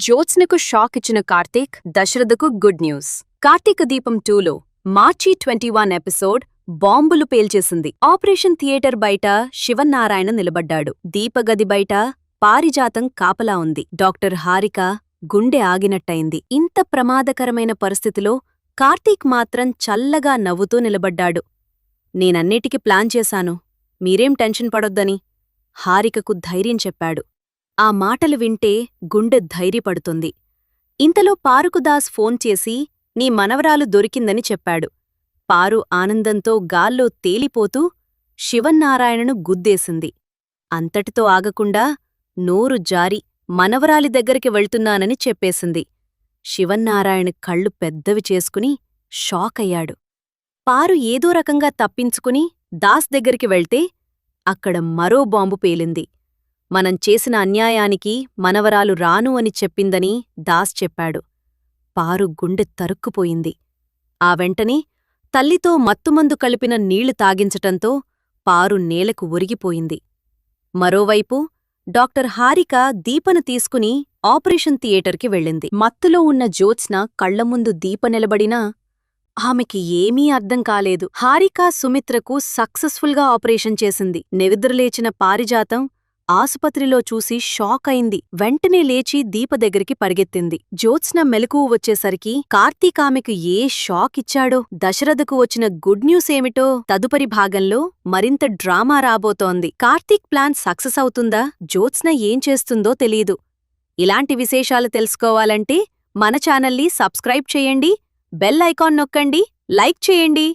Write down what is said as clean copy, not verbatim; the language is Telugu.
జ్యోత్స్నకు షాక్ ఇచ్చిన కార్తీక్, దశరథకు గుడ్ న్యూస్. కార్తీక దీపం 2లో మార్చి 21 ఎపిసోడ్ బాంబులు పేల్చేసింది. ఆపరేషన్ థియేటర్ బయట శివన్నారాయణ నిలబడ్డాడు. దీపగది బయట పారిజాతం కాపలా ఉంది. డాక్టర్ హారిక గుండె ఆగినట్టయింది. ఇంత ప్రమాదకరమైన పరిస్థితిలో కార్తీక్ మాత్రం చల్లగా నవ్వుతూ నిలబడ్డాడు. నేనన్నిటికీ ప్లాన్ చేశాను, మీరేం టెన్షన్ పడొద్దని హారికకు ధైర్యం చెప్పాడు. ఆ మాటలు వింటే గుండె ధైర్యపడుతుంది. ఇంతలో పారుకుదాస్ ఫోన్ చేసి నీ మనవరాలు దొరికిందని చెప్పాడు. పారు ఆనందంతో గాల్లో తేలిపోతూ శివన్నారాయణను గుద్దేసింది. అంతటితో ఆగకుండా నోరు జారి మనవరాలి దగ్గరికి వెళ్తున్నానని చెప్పేసింది. శివన్నారాయణ కళ్ళు పెద్దవి చేసుకుని షాకయ్యాడు. పారు ఏదో రకంగా తప్పించుకుని దాస్ దగ్గరికి వెళ్తే అక్కడ మరో బాంబు పేలింది. మనం చేసిన అన్యాయానికి మనవరాలు రాను అని చెప్పిందని దాస్ చెప్పాడు. పారు గుండె తరుక్కుపోయింది. ఆ వెంటనే తల్లితో మత్తుమందు కలిపిన నీళ్లు తాగించటంతో పారు నేలకు ఒరిగిపోయింది. మరోవైపు డాక్టర్ హారిక దీపను తీసుకుని ఆపరేషన్ థియేటర్కి వెళ్ళింది. మత్తులో ఉన్న జ్యోత్స్న కళ్లముందు దీప నిలబడినా ఆమెకి ఏమీ అర్థం కాలేదు. హారిక సుమిత్రకు సక్సెస్ఫుల్గా ఆపరేషన్ చేసింది. నిద్రలేచిన పారిజాతం ఆసుపత్రిలో చూసి షాక్ అయింది. వెంటనే లేచి దీప దగ్గరికి పరిగెత్తింది. జ్యోత్స్న మెలకువ వచ్చేసరికి కార్తీక్ ఆమెకు ఏ షాక్ ఇచ్చాడో, దశరథకు వచ్చిన గుడ్ న్యూస్ ఏమిటో తదుపరి భాగంలో మరింత డ్రామా రాబోతోంది. కార్తీక్ ప్లాన్ సక్సెస్ అవుతుందా, జ్యోత్స్న ఏం చేస్తుందో తెలీదు. ఇలాంటి విశేషాలు తెలుసుకోవాలంటే మన ఛానల్ని సబ్స్క్రైబ్ చేయండి, బెల్ ఐకాన్ నొక్కండి, లైక్ చేయండి.